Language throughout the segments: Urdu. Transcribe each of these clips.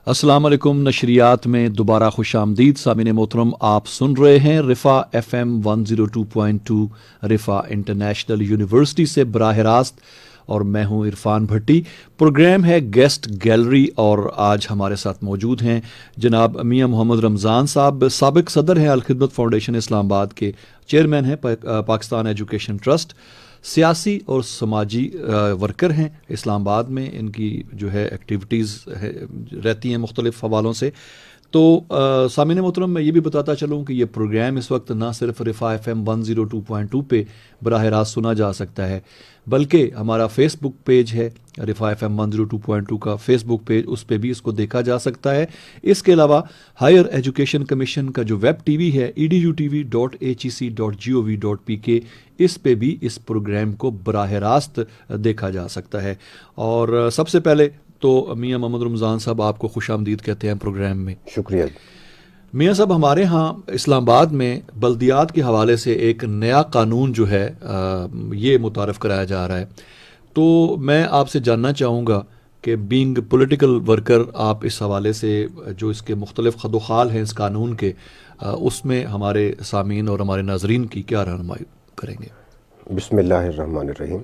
السلام علیکم. نشریات میں دوبارہ خوش آمدید. سامعین محترم، آپ سن رہے ہیں رفا ایف ایم 102.2 رفا انٹرنیشنل یونیورسٹی سے براہ راست، اور میں ہوں عرفان بھٹی. پروگرام ہے گیسٹ گیلری، اور آج ہمارے ساتھ موجود ہیں جناب میاں محمد رمضان صاحب. سابق صدر ہیں الخدمت فاؤنڈیشن اسلام آباد کے، چیئرمین ہیں پاکستان ایجوکیشن ٹرسٹ، سیاسی اور سماجی ورکر ہیں اسلام آباد میں. ان کی جو ہے ایکٹیویٹیز رہتی ہیں مختلف حوالوں سے. تو سامعین محترم، میں یہ بھی بتاتا چلوں کہ یہ پروگرام اس وقت نہ صرف رفا ایف ایم 102.2 پہ براہ راست سنا جا سکتا ہے، بلکہ ہمارا فیس بک پیج ہے رفا ایف ایم 102.2 کا فیس بک پیج، اس پہ بھی اس کو دیکھا جا سکتا ہے. اس کے علاوہ ہائر ایجوکیشن کمیشن کا جو ویب ٹی وی ہے edutv.hec.gov.pk، اس پہ بھی اس پروگرام کو براہ راست دیکھا جا سکتا ہے. اور سب سے پہلے تو میاں محمد رمضان صاحب، آپ کو خوش آمدید کہتے ہیں پروگرام میں. شکریہ. میاں صاحب، ہمارے ہاں اسلام آباد میں بلدیات کے حوالے سے ایک نیا قانون جو ہے یہ متعارف کرایا جا رہا ہے. تو میں آپ سے جاننا چاہوں گا کہ بینگ پولیٹیکل ورکر، آپ اس حوالے سے جو اس کے مختلف خد و خال ہیں اس قانون کے، اس میں ہمارے سامعین اور ہمارے ناظرین کی کیا رہنمائی کریں گے؟ بسم اللہ الرحمن الرحیم.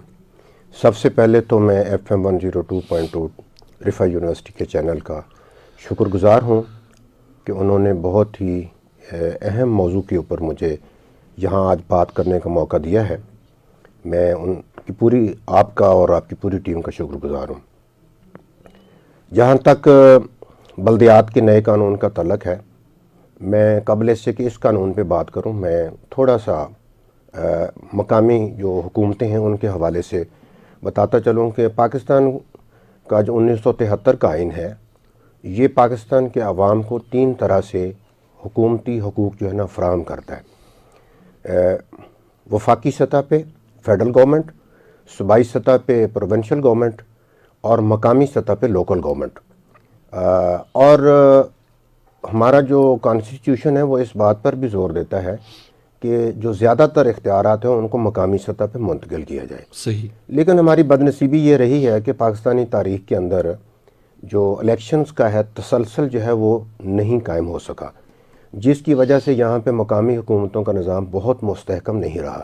سب سے پہلے تو میں ایف ایم 102.2 رفا یونیورسٹی کے چینل کا شکر گزار ہوں کہ انہوں نے بہت ہی اہم موضوع کے اوپر مجھے یہاں آج بات کرنے کا موقع دیا ہے. میں ان کی پوری آپ کا اور آپ کی پوری ٹیم کا شکر گزار ہوں. جہاں تک بلدیات کے نئے قانون کا تعلق ہے، میں قبل اس سے کہ اس قانون پہ بات کروں، میں تھوڑا سا مقامی جو حکومتیں ہیں ان کے حوالے سے بتاتا چلوں کہ پاکستان کا جو 1973 کا آئین ہے، یہ پاکستان کے عوام کو 3 طرح سے حکومتی حقوق جو ہے نا فراہم کرتا ہے. وفاقی سطح پہ فیڈرل گورنمنٹ، صوبائی سطح پہ پروونشل گورنمنٹ، اور مقامی سطح پہ لوکل گورنمنٹ. اور ہمارا جو کانسٹیٹیوشن ہے وہ اس بات پر بھی زور دیتا ہے کہ جو زیادہ تر اختیارات ہیں ان کو مقامی سطح پہ منتقل کیا جائے. صحیح. لیکن ہماری بدنصیبی یہ رہی ہے کہ پاکستانی تاریخ کے اندر جو الیکشنز کا ہے تسلسل جو ہے وہ نہیں قائم ہو سکا، جس کی وجہ سے یہاں پہ مقامی حکومتوں کا نظام بہت مستحکم نہیں رہا.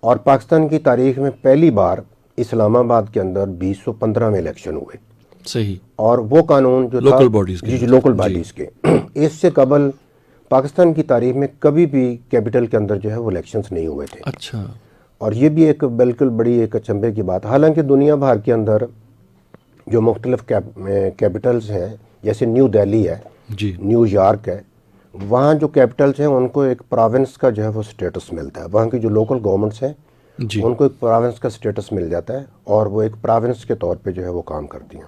اور پاکستان کی تاریخ میں پہلی بار اسلام آباد کے اندر 2015 میں الیکشن ہوئے. صحیح. اور وہ قانون جو لوکل باڈیز کے، جی لوکل باڈیز کے، اس سے قبل پاکستان کی تاریخ میں کبھی بھی کیپٹل کے اندر جو ہے وہ الیکشنز نہیں ہوئے تھے. اچھا. اور یہ بھی ایک بالکل بڑی ایک اچنبے کی بات. حالانکہ دنیا بھر کے اندر جو مختلف کیپٹلز ہیں، جیسے نیو دہلی ہے، جی، نیو یارک ہے، وہاں جو کیپٹلز ہیں ان کو ایک پراونس کا جو ہے وہ سٹیٹس ملتا ہے. وہاں کی جو لوکل گورنمنٹس ہیں جی، ان کو ایک پراونس کا سٹیٹس مل جاتا ہے، اور وہ ایک پراونس کے طور پہ جو ہے وہ کام کرتی ہیں.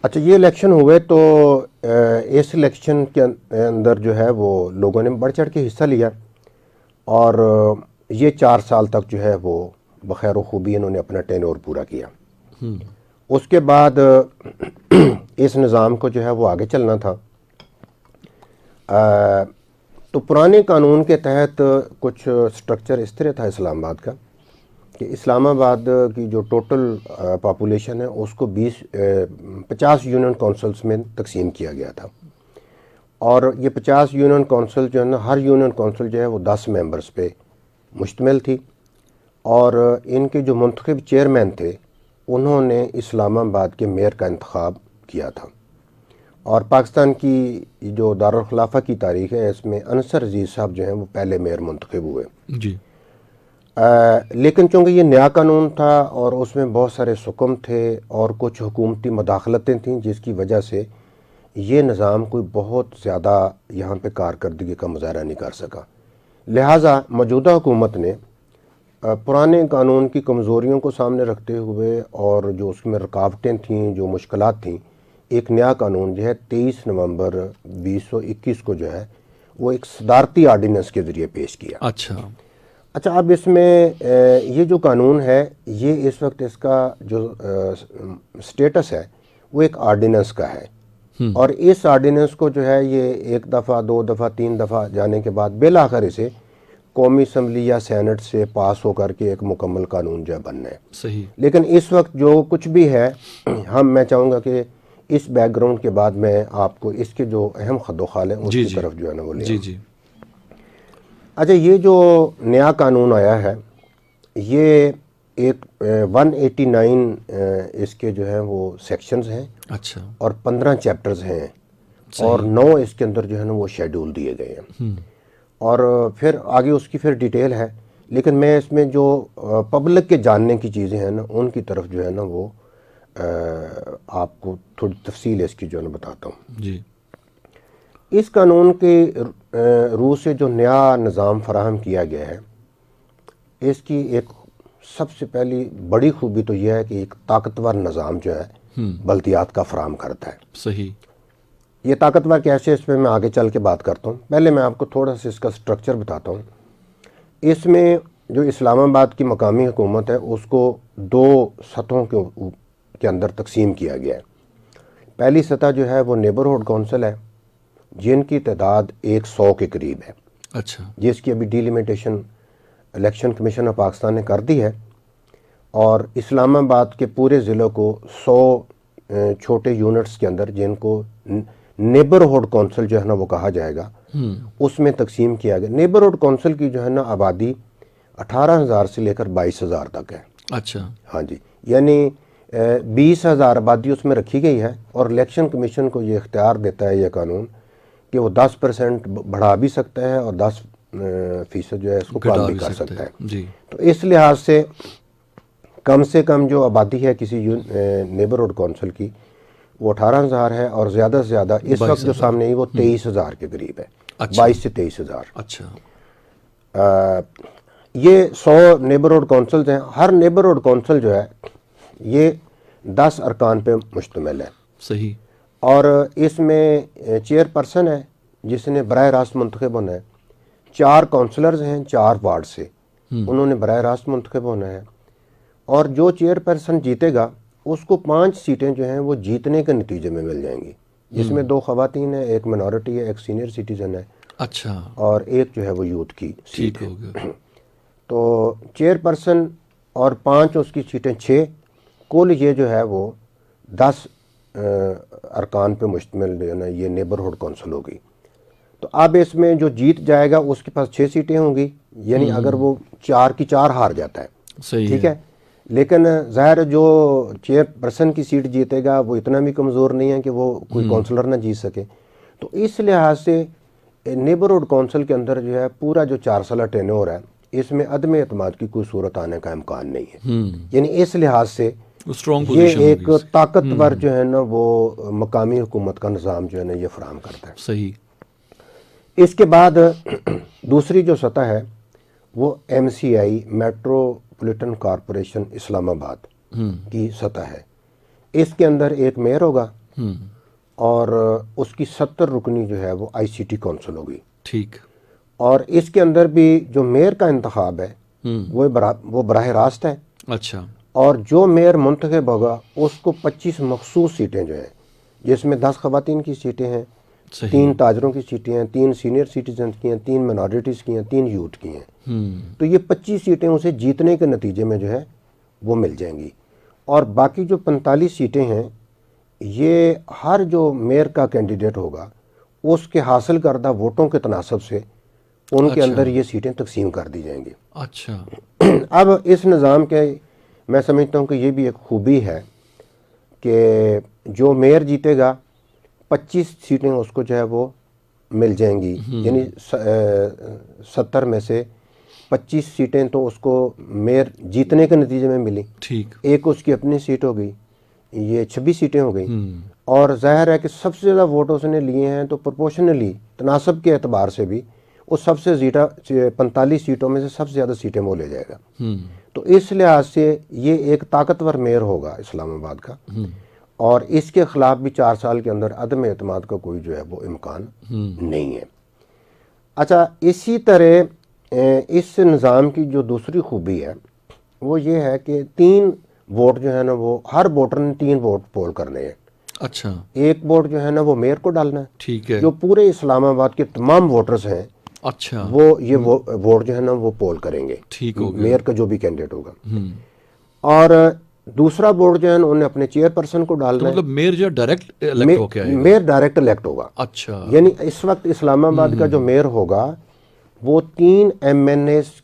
اچھا، یہ الیکشن ہوئے تو اس الیکشن کے اندر جو ہے وہ لوگوں نے بڑھ چڑھ کے حصہ لیا، اور یہ 4 سال تک جو ہے وہ بخیر و خوبی انہوں نے اپنا ٹینور پورا کیا. اس کے بعد اس نظام کو جو ہے وہ آگے چلنا تھا. تو پرانے قانون کے تحت کچھ سٹرکچر اس طرح تھا اسلام آباد کا کہ اسلام آباد کی جو ٹوٹل پاپولیشن ہے اس کو 50 یونین کونسلز میں تقسیم کیا گیا تھا. اور یہ 50 یونین کونسل جو ہے نا، ہر یونین کونسل جو ہے وہ 10 ممبرز پہ مشتمل تھی. اور ان کے جو منتخب چیئرمین تھے انہوں نے اسلام آباد کے میئر کا انتخاب کیا تھا. اور پاکستان کی جو دارالخلافہ کی تاریخ ہے اس میں انصر عزیز صاحب جو ہیں وہ پہلے میئر منتخب ہوئے. جی. لیکن چونکہ یہ نیا قانون تھا اور اس میں بہت سارے حکم تھے اور کچھ حکومتی مداخلتیں تھیں، جس کی وجہ سے یہ نظام کوئی بہت زیادہ یہاں پہ کارکردگی کا مظاہرہ نہیں کر سکا. لہٰذا موجودہ حکومت نے پرانے قانون کی کمزوریوں کو سامنے رکھتے ہوئے اور جو اس میں رکاوٹیں تھیں، جو مشکلات تھیں، ایک نیا قانون جو ہے 23 نومبر 2021 کو جو ہے وہ ایک صدارتی آرڈیننس کے ذریعے پیش کیا. اچھا، اب اس میں یہ جو قانون ہے یہ اس وقت اس کا جو سٹیٹس ہے وہ ایک آرڈیننس کا ہے. اور اس آرڈیننس کو جو ہے یہ 1 دفعہ 2 دفعہ 3 دفعہ جانے کے بعد بالآخر اسے قومی اسمبلی یا سینٹ سے پاس ہو کر کے ایک مکمل قانون جو ہے بننا ہے. صحیح. لیکن اس وقت جو کچھ بھی ہے، میں چاہوں گا کہ اس بیک گراؤنڈ کے بعد میں آپ کو اس کے جو اہم خد و خال ہیں اس جی کی طرف جو ہے نا وہ لے جی آؤں۔ جی اچھا، یہ جو نیا قانون آیا ہے یہ ایک 189 اس کے جو ہیں وہ سیکشنز ہیں اچھا اور 15 چیپٹرز ہیں اور 9 اس کے اندر جو ہے نا وہ شیڈول دیے گئے ہیں، اور پھر آگے اس کی پھر ڈیٹیل ہے، لیکن میں اس میں جو پبلک کے جاننے کی چیزیں ہیں نا ان کی طرف جو ہے نا وہ آپ کو تھوڑی تفصیل اس کی جو ہے نا بتاتا ہوں۔ جی اس قانون کے روح سے جو نیا نظام فراہم کیا گیا ہے، اس کی ایک سب سے پہلی بڑی خوبی تو یہ ہے کہ ایک طاقتور نظام جو ہے بلدیات کا فراہم کرتا ہے۔ صحیح، یہ طاقتور کیسے، اس پہ میں آگے چل کے بات کرتا ہوں۔ پہلے میں آپ کو تھوڑا سا اس کا سٹرکچر بتاتا ہوں۔ اس میں جو اسلام آباد کی مقامی حکومت ہے اس کو 2 سطحوں کے اندر تقسیم کیا گیا ہے۔ پہلی سطح جو ہے وہ نیبرہڈ کونسل ہے، جن کی تعداد 100 کے قریب ہے، اچھا جس کی ابھی delimitation election commission of Pakistan نے کر دی ہے، اور اسلام آباد کے پورے ضلع کو 100 چھوٹے یونٹس کے اندر، جن کو نیبرہڈ کونسل جو ہے نا وہ کہا جائے گا، اس میں تقسیم کیا گیا۔ نیبرہڈ کونسل کی جو ہے نا آبادی 18,000 سے لے کر 22,000 تک ہے۔ اچھا ہاں جی، یعنی 20,000 آبادی اس میں رکھی گئی ہے، اور الیکشن کمیشن کو یہ اختیار دیتا ہے یہ قانون کہ وہ 10% بڑھا بھی سکتا ہے اور 10% جو ہے اس کو کم بھی کر سکتا ہے۔ جی تو اس لحاظ سے کم جو آبادی ہے کسی نیبرہڈ کونسل کی وہ 18,000 ہے، اور زیادہ سے زیادہ اس وقت جو سامنے ہے وہ 23,000 کے قریب ہے، 22 سے 23,000۔ اچھا یہ 100 نیبرہڈ کونسلز ہیں۔ ہر نیبرہڈ کونسل جو ہے یہ 10 ارکان پہ مشتمل ہے، صحیح، اور اس میں چیئر پرسن ہے جس نے براہ راست منتخب ہونا ہے، 4 کونسلرز ہیں 4 وارڈ سے، انہوں نے براہ راست منتخب ہونا ہے، اور جو چیئر پرسن جیتے گا اس کو 5 سیٹیں جو ہیں وہ جیتنے کے نتیجے میں مل جائیں گی، جس میں 2 خواتین ہیں، ایک منورٹی ہے، ایک سینئر سٹیزن ہے، اچھا اور ایک جو ہے وہ یوتھ کی سیٹ ٹھیک ہے۔ ہو گیا، تو چیئر پرسن اور 5 اس کی سیٹیں 6، کل یہ جو ہے وہ 10 ارکان پہ مشتمل جو ہے نا یہ نیبرہڈ کونسل ہوگی۔ تو اب اس میں جو جیت جائے گا اس کے پاس 6 سیٹیں ہوں گی، یعنی اگر وہ 4 کی 4 ہار جاتا ہے، صحیح ٹھیک ہے، لیکن ظاہر جو چیئر پرسن کی سیٹ جیتے گا وہ اتنا بھی کمزور نہیں ہے کہ وہ کوئی کونسلر نہ جیت سکے۔ تو اس لحاظ سے نیبرہڈ کونسل کے اندر جو ہے پورا جو 4 سالہ ٹینور ہے اس میں عدم اعتماد کی کوئی صورت آنے کا امکان نہیں ہے، یعنی اس لحاظ سے اسٹرانگ یہ پوزیشن ایک طاقتور جو ہے نا وہ مقامی حکومت کا نظام جو ہے نا یہ فراہم کرتا ہے۔ صحیح، اس کے بعد دوسری جو سطح ہے وہ MCI میٹروپولیٹن کارپوریشن اسلام آباد کی سطح ہے۔ اس کے اندر ایک میئر ہوگا اور اس کی 70 رکنی جو ہے وہ ICT کونسل ہوگی، ٹھیک، اور اس کے اندر بھی جو میئر کا انتخاب ہے وہ براہ راست ہے، اچھا اور جو میئر منتخب ہوگا اس کو 25 مخصوص سیٹیں جو ہیں، جس میں 10 خواتین کی سیٹیں ہیں، صحیح، 3 تاجروں کی سیٹیں ہیں، 3 سینئر سٹیزنز کی ہیں، 3 منورٹیز کی ہیں، 3 یوتھ کی ہیں۔ تو یہ 25 سیٹیں اسے جیتنے کے نتیجے میں جو ہے وہ مل جائیں گی، اور باقی جو 45 سیٹیں ہیں یہ ہر جو میئر کا کینڈیڈیٹ ہوگا اس کے حاصل کردہ ووٹوں کے تناسب سے ان کے اندر یہ سیٹیں تقسیم کر دی جائیں گی۔ اچھا اب اس نظام کے میں سمجھتا ہوں کہ یہ بھی ایک خوبی ہے کہ جو میئر جیتے گا 25 سیٹیں اس کو جو ہے وہ مل جائیں گی، یعنی 70 میں سے 25 سیٹیں تو اس کو میئر جیتنے کے نتیجے میں ملی، ٹھیک، ایک اس کی اپنی سیٹ ہو گئی، یہ 26 سیٹیں ہو گئی، اور ظاہر ہے کہ سب سے زیادہ ووٹ اس نے لیے ہیں تو پروپورشنلی تناسب کے اعتبار سے بھی وہ سب سے زیادہ 45 سیٹوں میں سے سب سے زیادہ سیٹیں وہ لے جائے گا۔ تو اس لحاظ سے یہ ایک طاقتور میئر ہوگا اسلام آباد کا، اور اس کے خلاف بھی 4 سال کے اندر عدم اعتماد کا کوئی جو ہے وہ امکان نہیں ہے۔ اچھا، اسی طرح اس نظام کی جو دوسری خوبی ہے وہ یہ ہے کہ 3 ووٹ جو ہے نا وہ ہر ووٹر نے 3 ووٹ پول کرنے ہیں۔ اچھا ایک ووٹ جو ہے نا وہ میئر کو ڈالنا ہے، ٹھیک ہے، جو پورے اسلام آباد کے تمام ووٹرز ہیں اچھا وہ یہ ووٹ جو ہے نا وہ پول کریں گے، ٹھیک ہو گیا، میئر کا جو بھی کینڈیڈیٹ ہوگا۔ اور دوسرا ووٹ جو ہے انہوں نے اپنے چیئر پرسن کو تو ڈالنا ہے. مطلب میئر جو ڈائریکٹ الیکٹ ہو کے آئے گا. میئر ڈائریکٹ الیکٹ ہوگا. اچھا. یعنی اس وقت اسلام آباد کا جو میئر ہوگا وہ 3 MNAs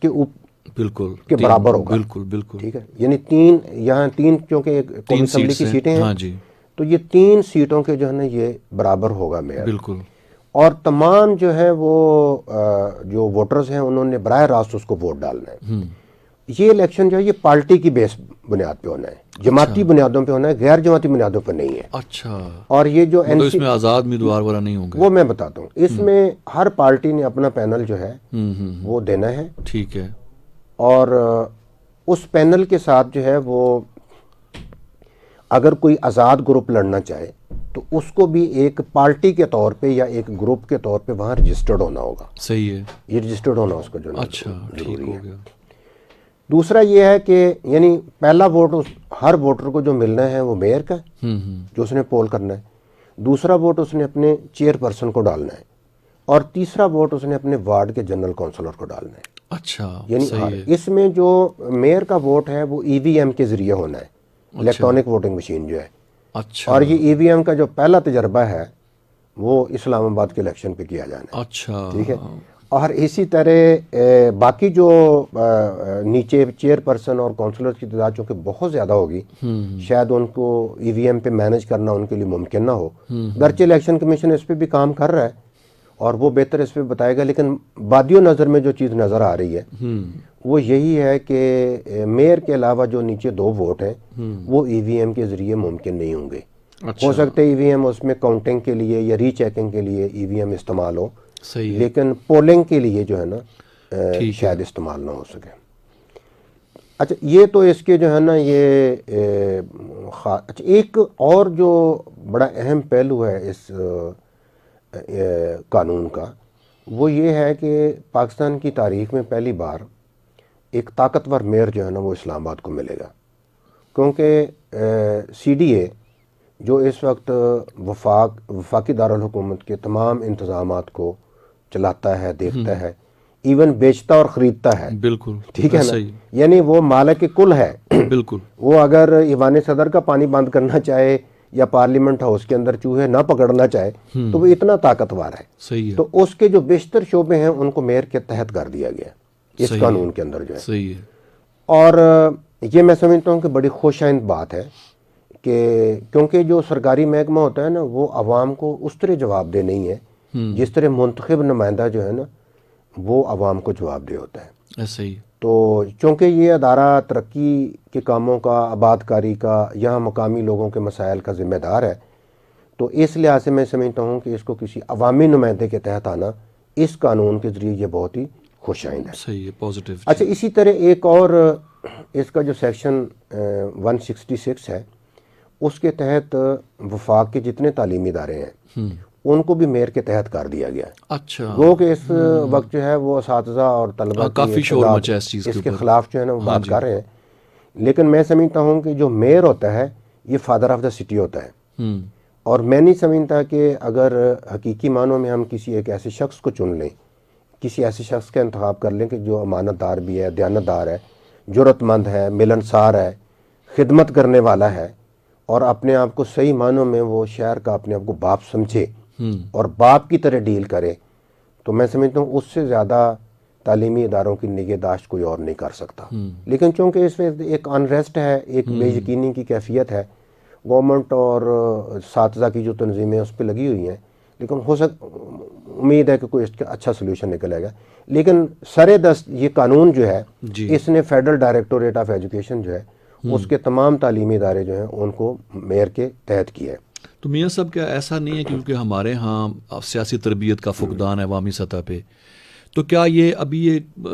بالکل کے برابر ہوگا. بالکل بالکل. ٹھیک ہے. یعنی 3 یہاں 3 کیونکہ قومی اسمبلی کی سیٹیں ہیں. ہاں جی. تو یہ 3 سیٹوں کے جو ہے نا یہ برابر ہوگا میئر. بالکل. اور تمام جو ہے وہ جو ووٹرز ہیں انہوں نے براہ راست اس کو ووٹ ڈالنا ہے. یہ الیکشن جو ہے یہ پارٹی کی بیس بنیاد پہ ہونا ہے, جماعتی بنیادوں پہ ہونا ہے, غیر جماعتی بنیادوں پہ نہیں ہے. اچھا. اور یہ جو تو اس میں آزاد امیدوار وغیرہ نہیں ہوں گے؟ وہ میں بتاتا ہوں. اس میں ہر پارٹی نے اپنا پینل جو ہے وہ دینا ہے. ٹھیک ہے. اور اس پینل کے ساتھ جو ہے وہ اگر کوئی آزاد گروپ لڑنا چاہے تو اس کو بھی ایک پارٹی کے طور پہ یا ایک گروپ کے طور پہ وہاں رجسٹرڈ ہونا ہوگا. صحیح ہے. یہ رجسٹرڈ ہونا اس کا جو اچھا ٹھیک ہو گیا. دوسرا یہ ہے کہ یعنی پہلا ووٹ ہر ووٹر کو جو ملنا ہے وہ میئر کا جو اس نے پول کرنا ہے. دوسرا ووٹ اس نے اپنے چیئر پرسن کو ڈالنا ہے. اور تیسرا ووٹ اس نے اپنے وارڈ کے جنرل کونسلر کو ڈالنا ہے. اچھا. یعنی اس میں جو میئر کا ووٹ ہے وہ EVM کے ذریعے ہونا ہے, الیکٹرانک ووٹنگ مشین جو ہے. اچھا. اور یہ EVM کا جو پہلا تجربہ ہے وہ اسلام آباد کے الیکشن پہ کیا جانا ہے. اچھا. ٹھیک ہے. اور اسی طرح باقی جو نیچے چیئر پرسن اور کونسلر کی تعداد چونکہ بہت زیادہ ہوگی, شاید ان کو EVM پہ مینج کرنا ان کے لیے ممکن نہ ہو. گرچہ الیکشن کمیشن اس پہ بھی کام کر رہا ہے اور وہ بہتر اس پہ بتائے گا, لیکن بادی و نظر میں جو چیز نظر آ رہی ہے وہ یہی ہے کہ میئر کے علاوہ جو نیچے 2 ووٹ ہیں وہ EVM کے ذریعے ممکن نہیں ہوں گے. ہو سکتا ہے EVM اس میں کاؤنٹنگ کے لیے یا ری چیکنگ کے لیے EVM استعمال ہو, لیکن پولنگ کے لیے جو ہے نا شاید استعمال نہ ہو سکے. اچھا یہ تو اس کے جو ہے نا یہ اچھا ایک اور جو بڑا اہم پہلو ہے اس قانون کا وہ یہ ہے کہ پاکستان کی تاریخ میں پہلی بار ایک طاقتور میئر جو ہے نا وہ اسلام آباد کو ملے گا, کیونکہ CDA جو اس وقت وفاقی دارالحکومت کے تمام انتظامات کو چلاتا ہے, دیکھتا ہے, ایون بیچتا اور خریدتا ہے. بالکل. ٹھیک ہے نا. یعنی وہ مالک کل ہے. بالکل. وہ اگر ایوان صدر کا پانی بند کرنا چاہے یا پارلیمنٹ ہاؤس کے اندر چوہے نہ پکڑنا چاہے تو وہ اتنا طاقتور ہے. صحیح ہے. تو اس کے جو بیشتر شعبے ہیں ان کو میئر کے تحت کر دیا گیا اس قانون کے اندر جو ہے. صحیح ہے. اور یہ میں سمجھتا ہوں کہ بڑی خوش آئند بات ہے کہ کیونکہ جو سرکاری محکمہ ہوتا ہے نا وہ عوام کو اس طرح جواب دہ نہیں ہے جس طرح منتخب نمائندہ جو ہے نا وہ عوام کو جواب دہ ہوتا ہے. ایسا ہی. تو چونکہ یہ ادارہ ترقی کے کاموں کا, آباد کاری کا, یہاں مقامی لوگوں کے مسائل کا ذمہ دار ہے, تو اس لحاظ سے میں سمجھتا ہوں کہ اس کو کسی عوامی نمائندے کے تحت آنا اس قانون کے ذریعے یہ بہت ہی خوش آئند ہے. صحیح ہے. پازیٹیو. اچھا اسی طرح ایک اور اس کا جو سیکشن 166 ہے اس کے تحت وفاق کے جتنے تعلیمی ادارے ہیں ان کو بھی میئر کے تحت کر دیا گیا. اچھا. وہ کہ اس وقت جو ہے وہ اساتذہ اور طلبہ کافی شور مچا اس چیز کے خلاف جو ہے نا وہ بات کر رہے ہیں, لیکن میں سمجھتا ہوں کہ جو میئر ہوتا ہے یہ فادر آف دا سٹی ہوتا ہے. اور میں نہیں سمجھتا کہ اگر حقیقی معنوں میں ہم کسی ایک ایسے شخص کو چن لیں, کسی ایسے شخص کا انتخاب کر لیں کہ جو امانت دار بھی ہے, دیانت دار ہے, جرت مند ہے, ملنسار ہے, خدمت کرنے والا ہے, اور اپنے آپ کو صحیح معنوں میں وہ شہر کا اپنے آپ کو باپ سمجھے اور باپ کی طرح ڈیل کرے, تو میں سمجھتا ہوں اس سے زیادہ تعلیمی اداروں کی نگہداشت کوئی اور نہیں کر سکتا. لیکن چونکہ اس میں ایک انریسٹ ہے, ایک بے یقینی کی کیفیت ہے, گورنمنٹ اور اساتذہ کی جو تنظیمیں اس پہ لگی ہوئی ہیں, لیکن امید ہے کہ کوئی اس کا اچھا سلوشن نکلے گا. لیکن سر دست یہ قانون جو ہے اس نے فیڈرل ڈائریکٹوریٹ آف ایجوکیشن جو ہے اس کے تمام تعلیمی ادارے جو ہیں ان کو میئر کے تحت کیا ہے. تو میاں صاحب کیا ایسا نہیں ہے کیونکہ ہمارے ہاں سیاسی تربیت کا فقدان ہے عوامی سطح پہ, تو کیا یہ ابھی یہ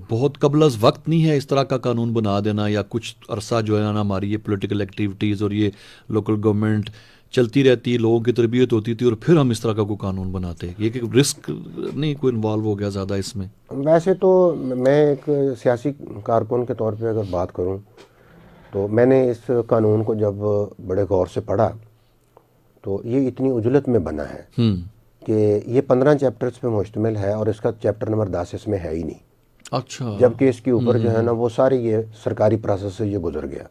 بہت قبل از وقت نہیں ہے اس طرح کا قانون بنا دینا, یا کچھ عرصہ جو ہے نا ہماری یہ پولیٹیکل ایکٹیویٹیز اور یہ لوکل گورنمنٹ چلتی رہتی, لوگوں کی تربیت ہوتی تھی اور پھر ہم اس طرح کا کوئی قانون بناتے, یہ کہ رسک نہیں کوئی انوالو ہو گیا زیادہ اس میں؟ ویسے تو میں ایک سیاسی کارکن کے طور پہ اگر بات کروں تو میں نے اس قانون کو جب بڑے غور سے پڑھا تو یہ اتنی عجلت میں بنا ہے کہ یہ 15 چیپٹرز پہ مشتمل ہے اور اس کا چیپٹر نمبر 10 اس میں ہے ہی نہیں. اچھا. جبکہ اس کے اوپر جو ہے نا وہ ساری یہ سرکاری پروسیس سے یہ گزر گیا.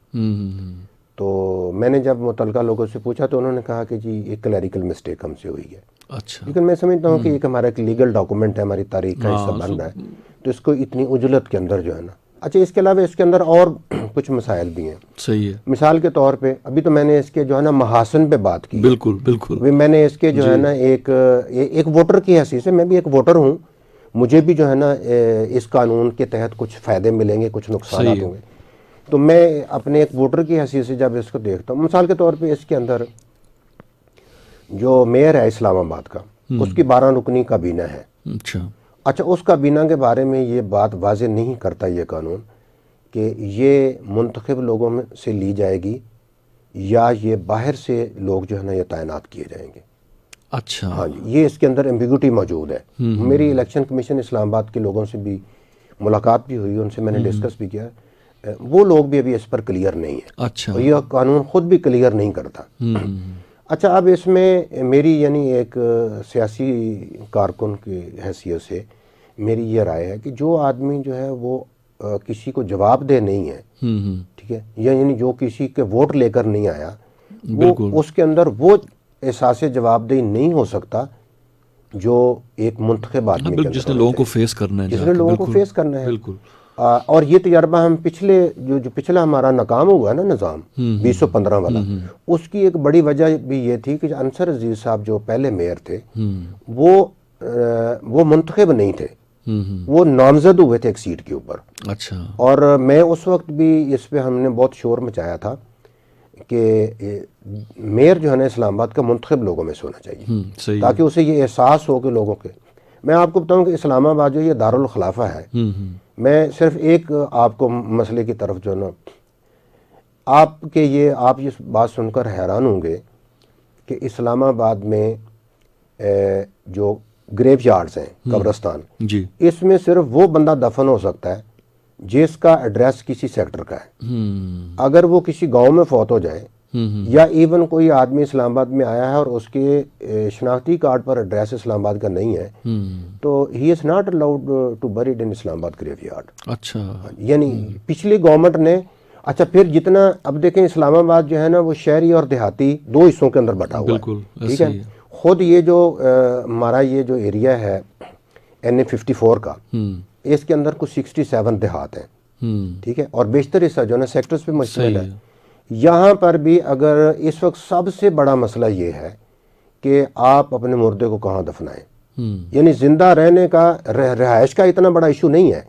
تو میں نے جب متعلقہ لوگوں سے پوچھا تو انہوں نے کہا کہ جی ایک کلیریکل مسٹیک ہم سے ہوئی ہے. اچھا. لیکن میں سمجھتا ہوں کہ ایک ہمارا ایک لیگل ڈاکومنٹ ہے, ہماری تاریخ کا حصہ بن رہا ہے, تو اس کو اتنی عجلت کے اندر جو ہے نا. اچھا, اس کے علاوہ اس کے اندر اور کچھ مسائل بھی ہیں. صحیح ہے. مثال کے طور پہ ابھی تو میں نے اس کے جو ہے نا محاسن پہ بات کی. بالکل بالکل. میں نے اس کے جو ہے نا ایک ووٹر کی حیثیت سے, میں بھی ایک ووٹر ہوں, مجھے بھی جو ہے نا اس قانون کے تحت کچھ فائدے ملیں گے, کچھ نقصانات ہوں گے. تو میں اپنے ایک ووٹر کی حیثیت سے جب اس کو دیکھتا ہوں, مثال کے طور پہ اس کے اندر جو میئر ہے اسلام آباد کا, اس کی 12 رکنی کابینہ ہے. اچھا, اس کابینہ کے بارے میں یہ بات واضح نہیں کرتا یہ قانون کہ یہ منتخب لوگوں میں سے لی جائے گی یا یہ باہر سے لوگ جو ہے نا یہ تعینات کیے جائیں گے. اچھا. ہاں جی, یہ اس کے اندر ایمبیگوٹی موجود ہے. میری الیکشن کمیشن اسلام آباد کے لوگوں سے بھی ملاقات بھی ہوئی, ان سے میں نے ڈسکس بھی کیا, وہ لوگ بھی ابھی اس پر کلیئر نہیں ہیں. اچھا. اور یہ قانون خود بھی کلیئر نہیں کرتا. اچھا, اب اس میں میری یعنی ایک سیاسی کارکن کی حیثیت سے میری یہ رائے ہے کہ جو آدمی جو ہے وہ کسی کو جواب دہ نہیں ہے, ٹھیک ہے, یعنی جو کسی کے ووٹ لے کر نہیں آیا, وہ اس کے اندر وہ احساس جواب دہی نہیں ہو سکتا جو ایک منتخب آدمی کے اندر جس نے لوگوں کو فیس کرنا ہے, جس نے لوگوں کو فیس کرنا ہے. بالکل. اور یہ تجربہ ہم پچھلا ہمارا ناکام ہوا ہے نا نظام 2015 والا, اس کی ایک بڑی وجہ بھی یہ تھی کہ انصر عزیز صاحب جو پہلے میئر تھے وہ منتخب نہیں تھے, وہ نامزد ہوئے تھے ایک سیٹ کے اوپر. اچھا. اور میں اس وقت بھی اس پہ ہم نے بہت شور مچایا تھا کہ میئر جو ہے نا اسلام آباد کا منتخب لوگوں میں سے ہونا چاہیے, تاکہ اسے یہ احساس ہو کہ لوگوں کے. میں آپ کو بتاؤں کہ اسلام آباد جو یہ دارالخلافہ ہے. میں صرف ایک آپ کو مسئلے کی طرف جو نا آپ یہ بات سن کر حیران ہوں گے کہ اسلام آباد میں جو گریو یارڈز ہیں, قبرستان, جی, اس میں صرف وہ بندہ دفن ہو سکتا ہے جس کا ایڈریس کسی سیکٹر کا ہے. اگر وہ کسی گاؤں میں فوت ہو جائے یا ایون کوئی آدمی اسلام آباد میں آیا ہے اور اس کے شناختی کارڈ پر ایڈریس اسلام آباد کا نہیں ہے, تو he is not allowed to buried in Islamabad گریو yard. اچھا. یعنی پچھلی گورنمنٹ نے, اچھا پھر جتنا اب دیکھیں اسلام آباد جو ہے نا وہ شہری اور دیہاتی 2 حصوں کے اندر بٹا ہوا ہے, ٹھیک ہے. خود یہ جو ہمارا یہ جو ایریا ہے NA54 کا, اس کے اندر کچھ 67 دیہات ہیں, ٹھیک ہے, اور بیشتر حصہ جو ہے نا سیکٹرز پہ مشتمل ہے. یہاں پر بھی اگر اس وقت سب سے بڑا مسئلہ یہ ہے کہ آپ اپنے مردے کو کہاں دفنائیں. یعنی زندہ رہنے کا, رہائش کا اتنا بڑا ایشو نہیں ہے,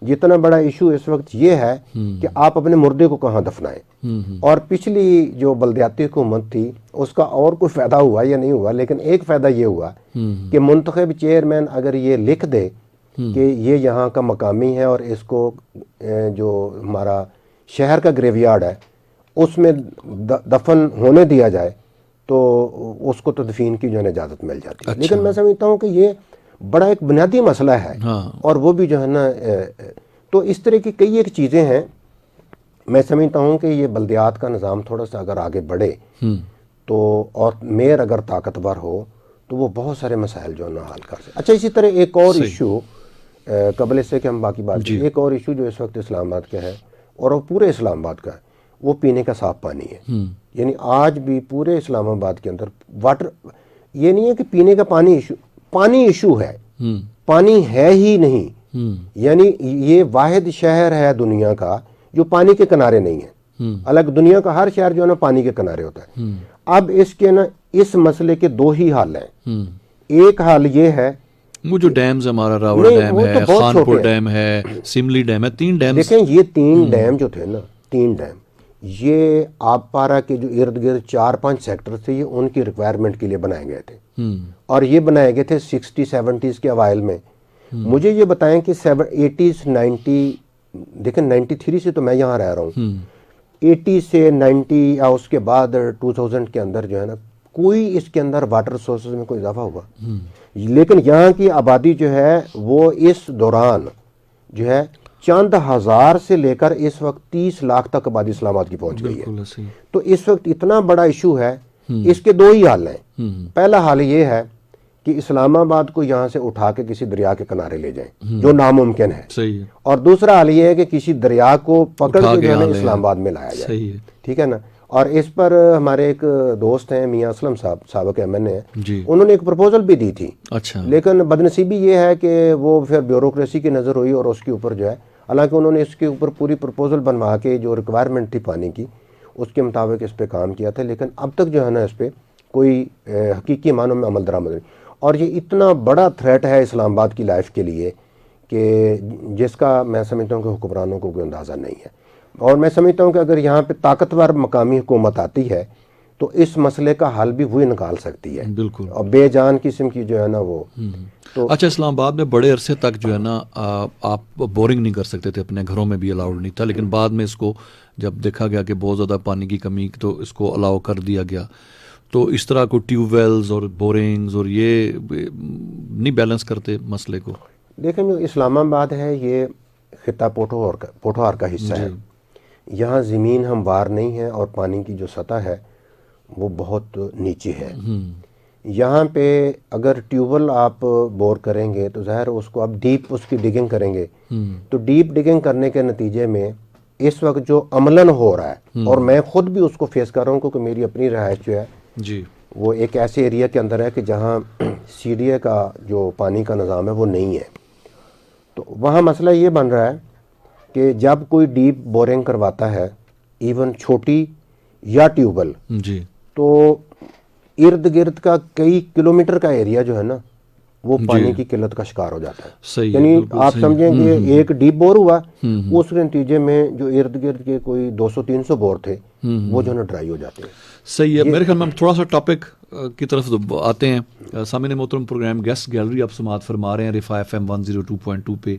جتنا بڑا ایشو اس وقت یہ ہے کہ آپ اپنے مردے کو کہاں دفنائیں. اور پچھلی جو بلدیاتی حکومت تھی اس کا اور کوئی فائدہ ہوا یا نہیں ہوا, لیکن ایک فائدہ یہ ہوا کہ منتخب چیئرمین اگر یہ لکھ دے کہ یہ یہاں کا مقامی ہے اور اس کو جو ہمارا شہر کا گریو یارڈ ہے اس میں دفن ہونے دیا جائے, تو اس کو تدفین کی جو ہے اجازت مل جاتی ہے. لیکن میں سمجھتا ہوں کہ یہ بڑا ایک بنیادی مسئلہ ہے, اور وہ بھی جو ہے نا, تو اس طرح کی کئی ایک چیزیں ہیں. میں سمجھتا ہوں کہ یہ بلدیات کا نظام تھوڑا سا اگر آگے بڑھے تو, اور میئر اگر طاقتور ہو تو وہ بہت سارے مسائل جو ہے نا حل کر سکتے. اچھا, اسی طرح ایک اور ایشو قبل سے کہ ہم باقی بات کریں, ایک اور ایشو جو اس وقت اسلام آباد کا ہے اور وہ پورے اسلام آباد کا ہے, وہ پینے کا صاف پانی ہے. یعنی آج بھی پورے اسلام آباد کے اندر واٹر, یہ نہیں ہے کہ پینے کا پانی ایشو ہے, پانی ہے ہی نہیں. یعنی یہ واحد شہر ہے دنیا کا جو پانی کے کنارے نہیں ہے. الگ دنیا کا ہر شہر جو ہے نا پانی کے کنارے ہوتا ہے. اب اس کے نا اس مسئلے کے 2 ہی حل ہیں. ایک حل یہ ہے, وہ جو ڈیمز ہمارا راوڑ ڈیم ہے, خانپور ڈیم ہے, سملی ڈیم ہے, 3 ڈیم. دیکھیں یہ 3 ڈیم جو تھے نا, 3 ڈیم یہ آب پارا کے جو ارد گرد 4-5 سیکٹر تھے, یہ ان کی ریکوائرمنٹ کے لیے بنائے گئے تھے, اور یہ بنائے گئے تھے 60-70s کے اوائل میں. مجھے یہ بتائیں کہ 80s 90, دیکھیں 93 سے تو میں یہاں رہ رہا ہوں, 80 سے 90 یا اس کے بعد 2000 کے اندر جو ہے نا کوئی اس کے اندر واٹر سورسز میں کوئی اضافہ ہوا. لیکن یہاں کی آبادی جو ہے وہ اس دوران جو ہے چند ہزار سے لے کر اس وقت 30 لاکھ تک آبادی اسلام آباد کی پہنچ گئی ہے. تو اس وقت اتنا بڑا ایشو ہے, اس کے 2 ہی حل ہیں. پہلا حل یہ ہے کہ اسلام آباد کو یہاں سے اٹھا کے کسی دریا کے کنارے لے جائیں، جو ناممکن ہے. صحیح ہے. اور دوسرا حال یہ ہے کہ کسی دریا کو پکڑ اٹھا کے جو ہے نا یہاں لے اسلام آباد میں لایا جائے. صحیح ہے. ٹھیک ہے نا. اور اس پر ہمارے ایک دوست ہیں میاں اسلم صاحب، سابق ایم این اے، جی. انہوں نے ایک پروپوزل بھی دی تھی. اچھا. لیکن بدنصیبی یہ ہے کہ وہ پھر بیوروکریسی کی نظر ہوئی اور اس کے اوپر جو ہے، حالانکہ انہوں نے اس کے اوپر پوری پروپوزل بنوا کے جو ریکوائرمنٹ تھی پانی کی اس کے مطابق اس پہ کام کیا تھا، لیکن اب تک جو ہے نا اس پہ کوئی حقیقی معنوں میں عمل درآمد نہیں. اور یہ اتنا بڑا تھریٹ ہے اسلام آباد کی لائف کے لیے کہ جس کا میں سمجھتا ہوں کہ حکمرانوں کو کوئی اندازہ نہیں ہے. اور میں سمجھتا ہوں کہ اگر یہاں پہ طاقتور مقامی حکومت آتی ہے تو اس مسئلے کا حل بھی وہی نکال سکتی ہے. بالکل. اور بے جان قسم کی جو ہے نا وہ تو اچھا، اسلام آباد میں بڑے عرصے تک جو ہے نا آپ بورنگ نہیں کر سکتے تھے، اپنے گھروں میں بھی الاؤڈ نہیں تھا، لیکن بعد میں اس کو جب دیکھا گیا کہ بہت زیادہ پانی کی کمی تو اس کو الاؤ کر دیا گیا. تو اس طرح کو ٹیوب ویلز اور بورنگز اور یہ نہیں بیلنس کرتے مسئلے کو. دیکھیں جو اسلام آباد ہے یہ خطہ پوٹھوہار کا حصہ ہے. یہاں زمین ہموار نہیں ہے اور پانی کی جو سطح ہے وہ بہت نیچے ہے. یہاں پہ اگر ٹیوبل آپ بور کریں گے تو ظاہر اس کو آپ ڈیپ اس کی ڈگنگ کریں گے تو ڈیپ ڈگنگ کرنے کے نتیجے میں اس وقت جو عملاً ہو رہا ہے، اور میں خود بھی اس کو فیس کر رہا ہوں کیونکہ میری اپنی رہائش جو ہے جی وہ ایک ایسے ایریا کے اندر ہے کہ جہاں سی ڈی اے کا جو پانی کا نظام ہے وہ نہیں ہے. تو وہاں مسئلہ یہ بن رہا ہے کہ جب کوئی ڈیپ بورنگ کرواتا ہے ایون چھوٹی یا ٹیوبل، جی، تو ارد گرد کا کئی کلومیٹر کا ایریا جو ہے نا وہ پانی کی قلت کا شکار ہو جاتا ہے. صحیح. یعنی آپ سمجھیں کہ ایک ڈیپ بور ہوا، اس کے نتیجے میں جو ارد گرد کے کوئی 200-300 بور تھے وہ جو ہے نا ڈرائی ہو جاتے ہیں. صحیح ہے. میرے خیال میں ہم تھوڑا سا ٹاپک کی طرف آتے ہیں. سامعین محترم، پروگرام گیسٹ گیلری آپ سماعت فرما رہے ہیں رفا FM 102.2 پہ.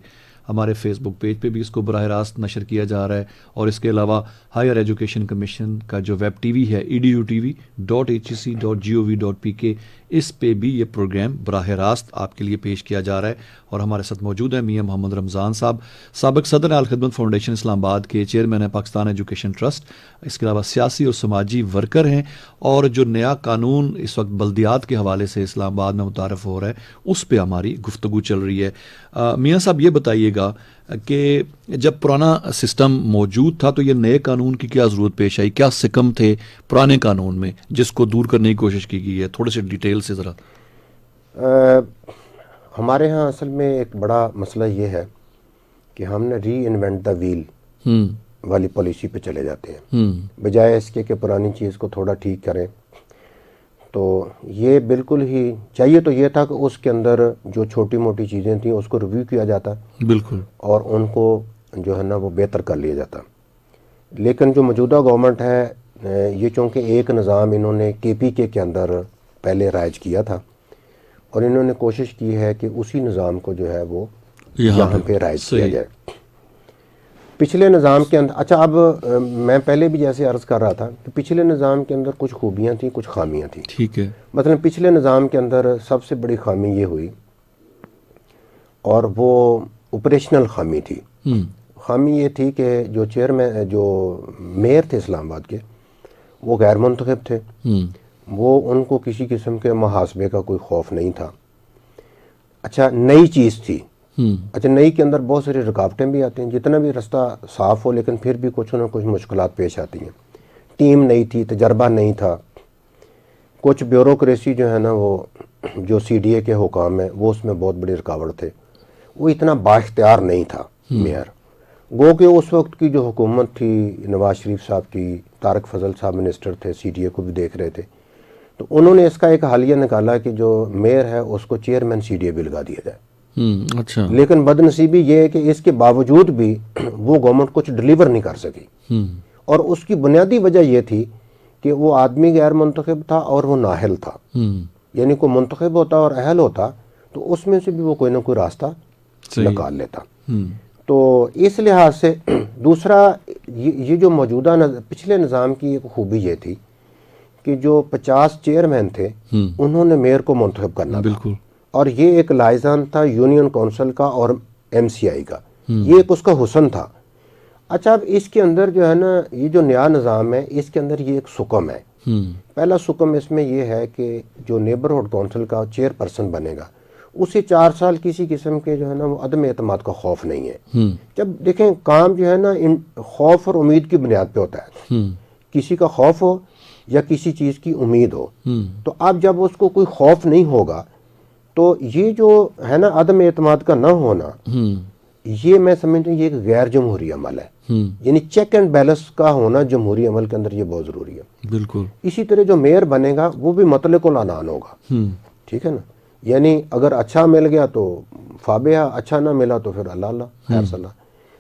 ہمارے فیس بک پیج پہ بھی اس کو براہ راست نشر کیا جا رہا ہے، اور اس کے علاوہ ہائر ایجوکیشن کمیشن کا جو ویب ٹی وی ہے edutv.hec.gov.pk، اس پہ بھی یہ پروگرام براہ راست آپ کے لیے پیش کیا جا رہا ہے. اور ہمارے ساتھ موجود ہیں میاں محمد رمضان صاحب، سابق صدر الخدمت فاؤنڈیشن اسلام آباد کے، چیئرمین ہیں پاکستان ایجوکیشن ٹرسٹ. اس کے علاوہ سیاسی اور سماجی ورکر ہیں، اور جو نیا قانون اس وقت بلدیات کے حوالے سے اسلام آباد میں متعارف ہو رہا ہے اس پہ ہماری گفتگو چل رہی ہے. میاں صاحب یہ بتائیے گا کہ جب پرانا سسٹم موجود تھا تو یہ نئے قانون کی کیا ضرورت پیش آئی؟ کیا سکم تھے پرانے قانون میں جس کو دور کرنے کی کوشش کی گئی ہے؟ تھوڑے سے ڈیٹیل سے ذرا. ہمارے ہاں اصل میں ایک بڑا مسئلہ یہ ہے کہ ہم نے ری انوینٹ دا ویل والی پالیسی پہ چلے جاتے ہیں، بجائے اس کے کہ پرانی چیز کو تھوڑا ٹھیک کریں. تو یہ بالکل ہی چاہیے تو یہ تھا کہ اس کے اندر جو چھوٹی موٹی چیزیں تھیں اس کو ریویو کیا جاتا، بالکل، اور ان کو جو ہے نا وہ بہتر کر لیا جاتا. لیکن جو موجودہ گورنمنٹ ہے یہ چونکہ ایک نظام انہوں نے KPK کے اندر پہلے رائج کیا تھا، اور انہوں نے کوشش کی ہے کہ اسی نظام کو جو ہے وہ یہاں پہ رائج کیا جائے. پچھلے نظام کے اندر اچھا، اب میں پہلے بھی جیسے عرض کر رہا تھا کہ پچھلے نظام کے اندر کچھ خوبیاں تھیں، کچھ خامیاں تھیں. ٹھیک ہے. مثلا پچھلے نظام کے اندر سب سے بڑی خامی یہ ہوئی، اور وہ آپریشنل خامی تھی. خامی یہ تھی کہ جو جو میئر تھے اسلام آباد کے وہ غیر منتخب تھے. وہ ان کو کسی قسم کے محاسبے کا کوئی خوف نہیں تھا. اچھا، نئی چیز تھی. اچھا، نئی کے اندر بہت ساری رکاوٹیں بھی آتی ہیں، جتنا بھی رستہ صاف ہو لیکن پھر بھی کچھ نہ کچھ مشکلات پیش آتی ہیں. ٹیم نہیں تھی، تجربہ نہیں تھا، کچھ بیوروکریسی جو ہے نا وہ جو CDA کے حکام ہیں وہ اس میں بہت بڑی رکاوٹ تھے. وہ اتنا بااختیار نہیں تھا میئر. گو کہ اس وقت کی جو حکومت تھی نواز شریف صاحب کی، طارق فضل صاحب منسٹر تھے، CDA کو بھی دیکھ رہے تھے، تو انہوں نے اس کا ایک حلیہ نکالا کہ جو میئر ہے اس کو چیئرمین CDA بھی لگا دیا جائے. اچھا. لیکن بدنصیبی یہ ہے کہ اس کے باوجود بھی وہ گورنمنٹ کچھ ڈلیور نہیں کر سکی. اور اس کی بنیادی وجہ یہ تھی کہ وہ آدمی غیر منتخب تھا اور وہ نااہل تھا. یعنی کوئی منتخب ہوتا اور اہل ہوتا تو اس میں سے بھی وہ کوئی نہ کوئی راستہ نکال لیتا. تو اس لحاظ سے دوسرا یہ جو موجودہ پچھلے نظام کی ایک خوبی یہ تھی کہ جو 50 چیئرمین تھے انہوں نے میئر کو منتخب کرنا. بالکل. اور یہ ایک لائزان تھا یونین کونسل کا اور MCI کا. یہ ایک اس کا حسن تھا. اچھا، اب اس کے اندر جو ہے نا یہ جو نیا نظام ہے اس کے اندر یہ ایک سکم ہے پہلا سکم اس میں یہ ہے کہ جو نیبرہڈ کونسل کا چیئر پرسن بنے گا اسے 4 سال کسی قسم کے جو ہے نا وہ عدم اعتماد کا خوف نہیں ہے. جب دیکھیں کام جو ہے نا خوف اور امید کی بنیاد پہ ہوتا ہے. کسی کا خوف ہو یا کسی چیز کی امید ہو, تو اب جب اس کو کوئی خوف نہیں ہوگا تو یہ جو ہے نا عدم اعتماد کا نہ ہونا, یہ میں سمجھتا ہوں یہ ایک غیر جمہوری عمل ہے. یعنی چیک اینڈ بیلنس کا ہونا جمہوری عمل کے اندر یہ بہت ضروری ہے. بالکل. اسی طرح جو میئر بنے گا وہ بھی مطلق العنان ہوگا. ٹھیک ہے نا, یعنی اگر اچھا مل گیا تو فابیہ, اچھا نہ ملا تو پھر اللہ اللہ خیر صلاح.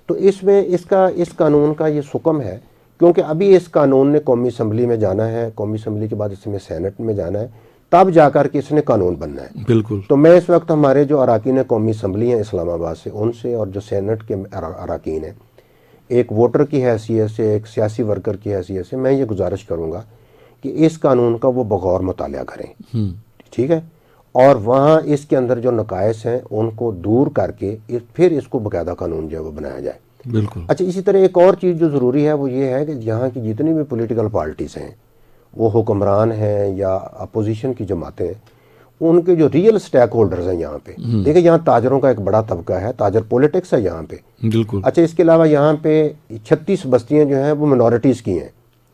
تو اس میں اس قانون کا یہ سکم ہے, کیونکہ ابھی اس قانون نے قومی اسمبلی میں جانا ہے, قومی اسمبلی کے بعد اس میں سینٹ میں جانا ہے, تب جا کر کے اس نے قانون بننا ہے. بالکل. تو میں اس وقت ہمارے جو اراکین قومی اسمبلی ہیں اسلام آباد سے, ان سے اور جو سینٹ کے اراکین ہیں, ایک ووٹر کی حیثیت سے, ایک سیاسی ورکر کی حیثیت سے میں یہ گزارش کروں گا کہ اس قانون کا وہ بغور مطالعہ کریں. ٹھیک ہے, اور وہاں اس کے اندر جو نقائص ہیں ان کو دور کر کے پھر اس کو باقاعدہ قانون جو ہے وہ بنایا جائے. بالکل. اچھا, اسی طرح ایک اور چیز جو ضروری ہے وہ یہ ہے کہ یہاں کی جتنی بھی پولیٹیکل پارٹیز ہیں, وہ حکمران ہیں یا اپوزیشن کی جماعتیں ہیں, ان کے جو ریئل سٹیک ہولڈرز ہیں یہاں پہ, دیکھیں یہاں تاجروں کا ایک بڑا طبقہ ہے, تاجر پولیٹکس ہے یہاں پہ. بالکل. اچھا, اس کے علاوہ یہاں پہ 36 بستیاں جو ہیں وہ منورٹیز کی ہیں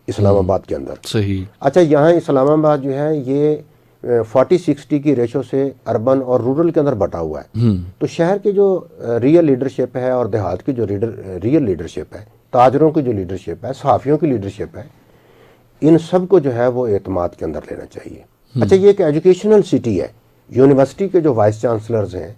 اسلام آباد کے اندر. صحیح. اچھا, یہاں اسلام آباد جو ہے یہ 40-60 کی ریشو سے اربن اور رورل کے اندر بٹا ہوا ہے. تو شہر کے جو ریئل لیڈرشپ ہے اور دیہات کی جو ریئل لیڈرشپ ہے, تاجروں کی جو لیڈرشپ ہے, صحافیوں کی لیڈرشپ ہے, ان سب کو جو ہے وہ اعتماد کے اندر لینا چاہیے. اچھا, یہ ایک ایجوکیشنل سٹی ہے, یونیورسٹی کے جو وائس چانسلرز ہیں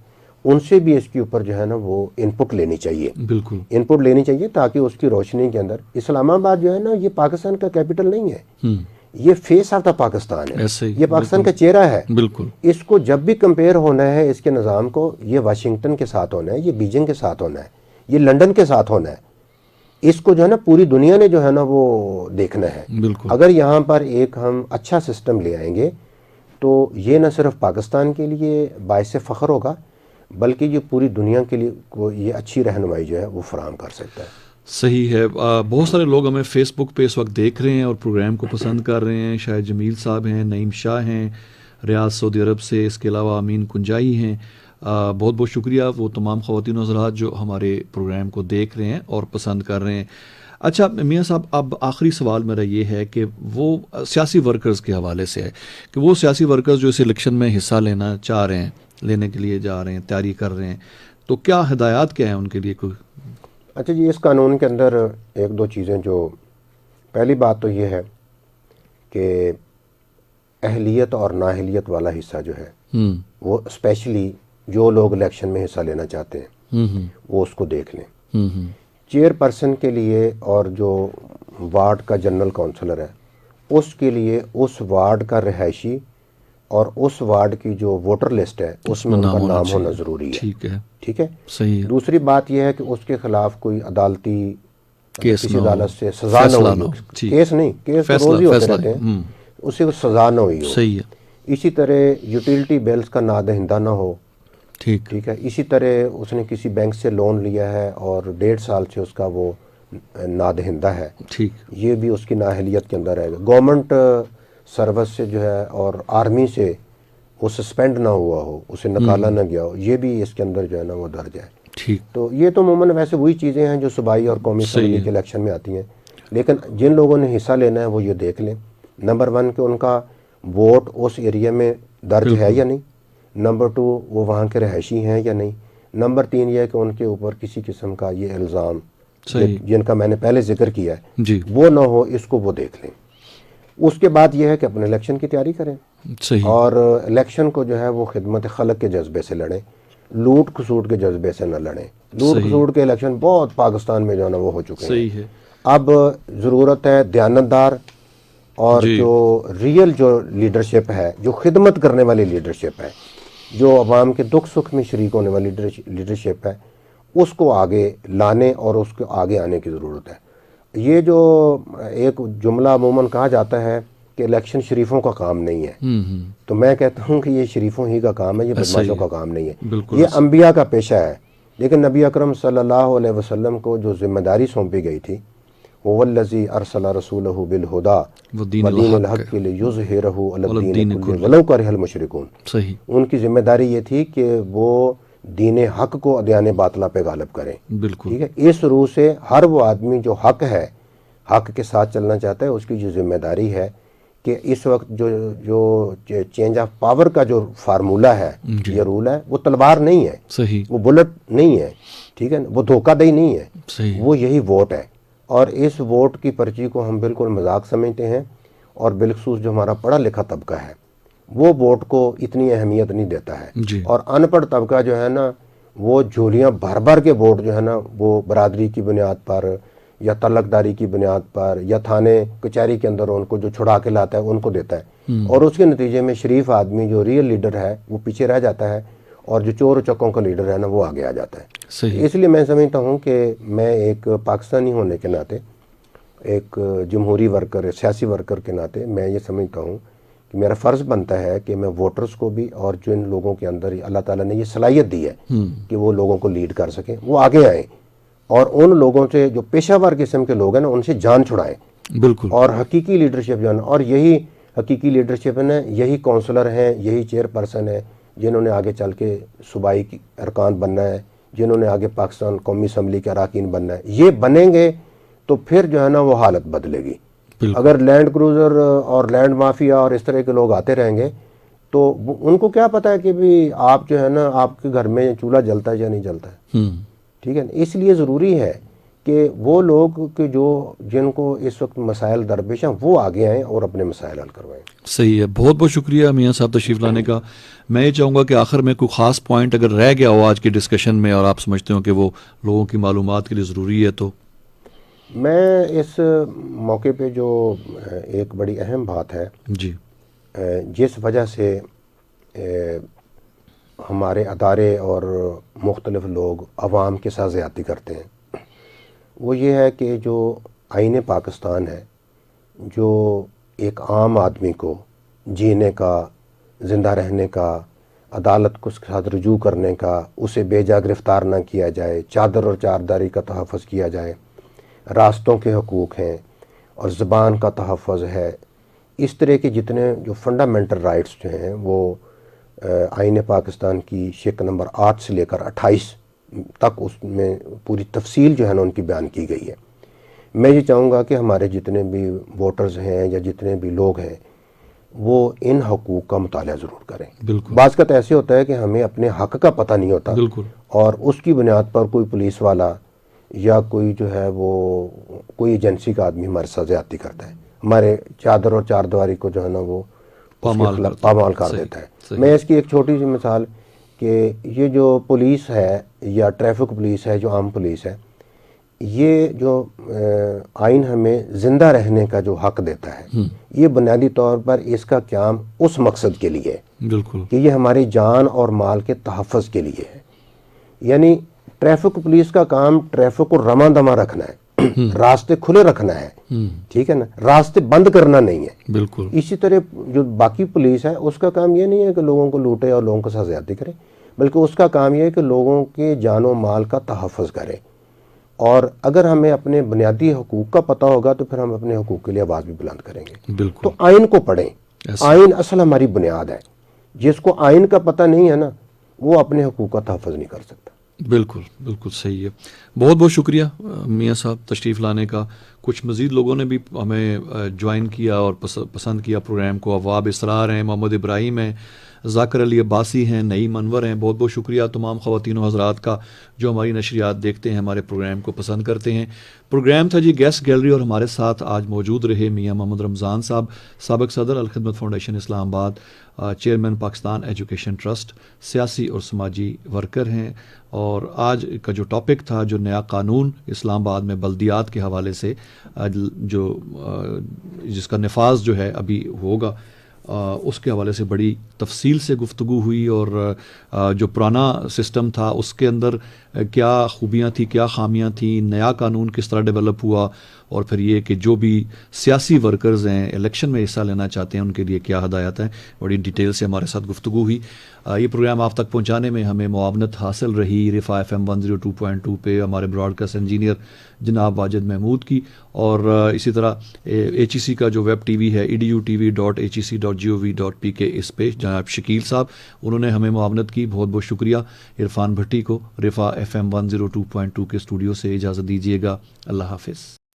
ان سے بھی اس کے اوپر جو ہے نا وہ انپٹ لینی چاہیے. بالکل. انپٹ لینی چاہیے تاکہ اس کی روشنی کے اندر اسلام آباد جو ہے نا یہ پاکستان کا کیپٹل نہیں ہے, یہ فیس آف دا پاکستان ہے, یہ پاکستان کا چہرہ ہے. بالکل. اس کو جب بھی کمپیئر ہونا ہے اس کے نظام کو, یہ واشنگٹن کے ساتھ ہونا ہے, یہ بیجنگ کے ساتھ ہونا ہے, یہ لندن کے ساتھ ہونا ہے. اس کو جو ہے نا پوری دنیا نے جو ہے نا وہ دیکھنا ہے. بالکل. اگر یہاں پر ایک ہم اچھا سسٹم لے آئیں گے تو یہ نہ صرف پاکستان کے لیے باعث فخر ہوگا بلکہ یہ پوری دنیا کے لیے کو یہ اچھی رہنمائی جو ہے وہ فراہم کر سکتا ہے. صحیح ہے. بہت سارے لوگ ہمیں فیس بک پہ اس وقت دیکھ رہے ہیں اور پروگرام کو پسند کر رہے ہیں. شاہد جمیل صاحب ہیں, نعیم شاہ ہیں ریاض سعودی عرب سے, اس کے علاوہ امین کنجائی ہیں. بہت بہت شکریہ وہ تمام خواتین و حضرات جو ہمارے پروگرام کو دیکھ رہے ہیں اور پسند کر رہے ہیں. اچھا میاں صاحب, اب آخری سوال میرا یہ ہے کہ وہ سیاسی ورکرز کے حوالے سے ہے کہ وہ سیاسی ورکرز جو اس الیکشن میں حصہ لینا چاہ رہے ہیں, لینے کے لیے جا رہے ہیں, تیاری کر رہے ہیں, تو کیا ہدایات کیا ہیں ان کے لیے کوئی؟ اچھا جی, اس قانون کے اندر ایک دو چیزیں, جو پہلی بات تو یہ ہے کہ اہلیت اور نااہلیت والا حصہ جو ہے وہ اسپیشلی جو لوگ الیکشن میں حصہ لینا چاہتے ہیں وہ اس کو دیکھ لیں. چیئر پرسن کے لیے اور جو وارڈ کا جنرل کونسلر ہے اس کے لیے اس وارڈ کا رہائشی اور اس وارڈ کی جو ووٹر لسٹ ہے اس میں ان کا نام ہونا ضروری ہے. ٹھیک ہے, صحیح. دوسری بات یہ ہے کہ اس کے خلاف کوئی عدالتی کسی عدالت سے سزا نہ ہوئی ہو. کیس نہیں, کیس روز ہی ہوتے رہتے ہیں, اسے کوئی سزا نہ ہوئی ہو. صحیح ہے. اسی طرح یوٹیلٹی بلز کا نادہندہ نہ ہو. ٹھیک ہے. اسی طرح اس نے کسی بینک سے لون لیا ہے اور 1.5 سال سے اس کا وہ نادہندہ ہے, ٹھیک, یہ بھی اس کی نااہلیت کے اندر ہے. گورنمنٹ سروس سے جو ہے اور آرمی سے وہ سسپینڈ نہ ہوا ہو, اسے نکالا نہ گیا ہو, یہ بھی اس کے اندر جو ہے نا وہ درج ہے. ٹھیک. تو یہ تو عموماً ویسے وہی چیزیں ہیں جو صوبائی اور قومی اسمبلی کے الیکشن میں آتی ہیں, لیکن جن لوگوں نے حصہ لینا ہے وہ یہ دیکھ لیں. نمبر 1 کہ ان کا ووٹ اس ایریا میں درج ہے یا نہیں. نمبر 2 وہ وہاں کے رہائشی ہیں یا نہیں. نمبر 3 یہ ہے کہ ان کے اوپر کسی قسم کا یہ الزام جن کا میں نے پہلے ذکر کیا ہے جی وہ نہ ہو, اس کو وہ دیکھ لیں. اس کے بعد یہ ہے کہ اپنے الیکشن کی تیاری کریں. صحیح. اور الیکشن کو جو ہے وہ خدمت خلق کے جذبے سے لڑیں, لوٹ کھسوٹ کے جذبے سے نہ لڑیں. لوٹ کھسوٹ کے الیکشن بہت پاکستان میں جو ہے نا وہ ہو چکے ہیں. صحیح ہے. اب ضرورت ہے دیانتدار اور جو ریئل جو لیڈرشپ ہے, جو خدمت کرنے والی لیڈرشپ ہے, جو عوام کے دکھ سکھ میں شریک ہونے والی لیڈرشپ ہے, اس کو آگے لانے اور اس کو آگے آنے کی ضرورت ہے. یہ جو ایک جملہ عموماً کہا جاتا ہے کہ الیکشن شریفوں کا کام نہیں ہے, تو میں کہتا ہوں کہ یہ شریفوں ہی کا کام ہے, یہ بدماشوں کا کام نہیں ہے. یہ انبیاء کا پیشہ ہے. لیکن نبی اکرم صلی اللہ علیہ وسلم کو جو ذمہ داری سونپی گئی تھی وَوَالَّذِي أَرْسَلَ رَسُولَهُ بِالْهُدَى وَدِينِ وَدِينِ الْحَقِّ الْحَقِّ لِيُظْهِرَهُ عَلَى عَلَى الدِّينِ الدِّينِ كُلِّهِ كُلِّهِ. وَلَوْ كَرِهَ الْمُشْرِكُونَ. صحیح. ان کی ذمہ داری یہ تھی کہ وہ دین حق کو ادیان باطلہ پہ غالب کریں. بالکل. ٹھیک ہے. اس روح سے ہر وہ آدمی جو حق ہے، حق کے ساتھ چلنا چاہتا ہے، اس کی جو ذمہ داری ہے کہ اس وقت جو چینج آف پاور کا جو فارمولہ ہے، یہ رول ہے، وہ تلوار نہیں ہے، صحیح. وہ بلٹ نہیں ہے، ٹھیک ہے نا، وہ دھوکہ دہی نہیں ہے، صحیح. وہ یہی ووٹ ہے. اور اس ووٹ کی پرچی کو ہم بالکل مذاق سمجھتے ہیں، اور بالخصوص جو ہمارا پڑھا لکھا طبقہ ہے وہ ووٹ کو اتنی اہمیت نہیں دیتا ہے. جی. اور ان پڑھ طبقہ جو ہے نا، وہ جھولیاں بھر بھر کے ووٹ جو ہے نا، وہ برادری کی بنیاد پر یا تعلق داری کی بنیاد پر یا تھانے کچہری کے اندر ان کو جو چھڑا کے لاتا ہے ان کو دیتا ہے. اور اس کے نتیجے میں شریف آدمی جو ریئل لیڈر ہے وہ پیچھے رہ جاتا ہے، اور جو چور و چکوں کا لیڈر ہے نا وہ آگے آ جاتا ہے. صحیح. اس لیے میں سمجھتا ہوں کہ میں ایک پاکستانی ہونے کے ناطے، ایک جمہوری ورکر، سیاسی ورکر کے ناطے میں یہ سمجھتا ہوں کہ میرا فرض بنتا ہے کہ میں ووٹرز کو بھی، اور جو ان لوگوں کے اندر اللہ تعالیٰ نے یہ صلاحیت دی ہے کہ وہ لوگوں کو لیڈ کر سکیں، وہ آگے آئیں اور ان لوگوں سے جو پیشہ ور قسم کے لوگ ہیں نا ان سے جان چھڑائیں. بالکل. اور حقیقی لیڈرشپ جو ہے نا، اور یہی حقیقی لیڈرشپ ہے نا، یہی کونسلر ہیں، یہی چیئر پرسن ہیں جنہوں نے آگے چل کے صوبائی کی ارکان بننا ہے، جنہوں نے آگے پاکستان قومی اسمبلی کے اراکین بننا ہے. یہ بنیں گے تو پھر جو ہے نا وہ حالت بدلے گی. بالکل. اگر لینڈ کروزر اور لینڈ مافیا اور اس طرح کے لوگ آتے رہیں گے تو ان کو کیا پتہ ہے کہ بھی آپ جو ہے نا، آپ کے گھر میں چولہا جلتا ہے یا نہیں جلتا ہے. ٹھیک ہے. اس لیے ضروری ہے کہ وہ لوگ کہ جن کو اس وقت مسائل درپیش ہیں وہ آگے آئیں اور اپنے مسائل حل کروائیں. صحیح ہے. بہت بہت شکریہ میاں صاحب تشریف لانے کا. میں یہ چاہوں گا کہ آخر میں کوئی خاص پوائنٹ اگر رہ گیا ہو آج کی ڈسکشن میں اور آپ سمجھتے ہو کہ وہ لوگوں کی معلومات کے لیے ضروری ہے تو. میں اس موقع پہ جو ایک بڑی اہم بات ہے جی. جس وجہ سے ہمارے ادارے اور مختلف لوگ عوام کے ساتھ زیادتی کرتے ہیں، وہ یہ ہے کہ جو آئین پاکستان ہے، جو ایک عام آدمی کو جینے کا، زندہ رہنے کا، عدالت کو اس کے ساتھ رجوع کرنے کا، اسے بے جا گرفتار نہ کیا جائے، چادر اور چارداری کا تحفظ کیا جائے، راستوں کے حقوق ہیں اور زبان کا تحفظ ہے، اس طرح کے جتنے جو فنڈامنٹل رائٹس جو ہیں وہ آئین پاکستان کی شق نمبر 8 سے لے کر 28 تک اس میں پوری تفصیل جو ہے نا ان کی بیان کی گئی ہے. میں یہ چاہوں گا کہ ہمارے جتنے بھی ووٹرز ہیں یا جتنے بھی لوگ ہیں وہ ان حقوق کا مطالعہ ضرور کریں. بالکل. بعض کا ایسے ہوتا ہے کہ ہمیں اپنے حق کا پتہ نہیں ہوتا، بالکل. اور اس کی بنیاد پر کوئی پولیس والا یا کوئی جو ہے وہ کوئی ایجنسی کا آدمی ہمارے ساتھ زیادتی کرتا ہے، ہمارے چادر اور چاردواری کو جو ہے نا وہ پامال کر دیتا ہے. میں اس کی ایک چھوٹی سی مثال کہ یہ جو پولیس ہے یا ٹریفک پولیس ہے، جو عام پولیس ہے، یہ جو آئین ہمیں زندہ رہنے کا جو حق دیتا ہے، یہ بنیادی طور پر اس کا قیام اس مقصد کے لیے ہے. بالکل. کہ یہ ہماری جان اور مال کے تحفظ کے لیے ہے. یعنی ٹریفک پولیس کا کام ٹریفک کو رواں دواں رکھنا ہے، راستے کھلے رکھنا ہے، ٹھیک ہے نا، راستے بند کرنا نہیں ہے. بالکل. اسی طرح جو باقی پولیس ہے اس کا کام یہ نہیں ہے کہ لوگوں کو لوٹے اور لوگوں کے ساتھ زیادتی کرے، بلکہ اس کا کام یہ ہے کہ لوگوں کے جان و مال کا تحفظ کرے. اور اگر ہمیں اپنے بنیادی حقوق کا پتہ ہوگا تو پھر ہم اپنے حقوق کے لیے آواز بھی بلند کریں گے. بالکل. تو آئین کو پڑھیں. آئین اصل ہماری بنیاد ہے. جس کو آئین کا پتہ نہیں ہے نا وہ اپنے حقوق کا تحفظ نہیں کر سکتا. بالکل. بالکل صحیح ہے. بہت بہت شکریہ میاں صاحب تشریف لانے کا. کچھ مزید لوگوں نے بھی ہمیں جوائن کیا اور پسند کیا پروگرام کو. اواب اسرار ہیں، محمد ابراہیم ہیں، ذاکر علی عباسی ہیں، نعیم انور ہیں. بہت بہت شکریہ تمام خواتین و حضرات کا جو ہماری نشریات دیکھتے ہیں، ہمارے پروگرام کو پسند کرتے ہیں. پروگرام تھا جی گیسٹ گیلری، اور ہمارے ساتھ آج موجود رہے میاں محمد رمضان صاحب، سابق صدر الخدمت فاؤنڈیشن اسلام آباد، چیئرمین پاکستان ایجوکیشن ٹرسٹ، سیاسی اور سماجی ورکر ہیں. اور آج کا جو ٹاپک تھا، جو نیا قانون اسلام آباد میں بلدیات کے حوالے سے جو جس کا نفاذ جو ہے ابھی ہوگا، اس کے حوالے سے بڑی تفصیل سے گفتگو ہوئی. اور جو پرانا سسٹم تھا اس کے اندر کیا خوبیاں تھیں، کیا خامیاں تھیں، نیا قانون کس طرح ڈیولپ ہوا، اور پھر یہ کہ جو بھی سیاسی ورکرز ہیں الیکشن میں حصہ لینا چاہتے ہیں ان کے لیے کیا ہدایات ہیں، بڑی ڈیٹیل سے ہمارے ساتھ گفتگو ہوئی. یہ پروگرام آپ تک پہنچانے میں ہمیں معاونت حاصل رہی رفا FM 102.2 پہ ہمارے براڈ کاسٹ انجینئر جناب واجد محمود کی، اور اسی طرح HEC کا جو ویب ٹی وی ہے edutv.hec.gov.pk اس پہ جناب شکیل صاحب انہوں نے ہمیں معاونت کی، بہت بہت شکریہ. عرفان بھٹی کو رفا FM 102.2 کے اسٹوڈیو سے اجازت دیجیے گا. اللہ حافظ.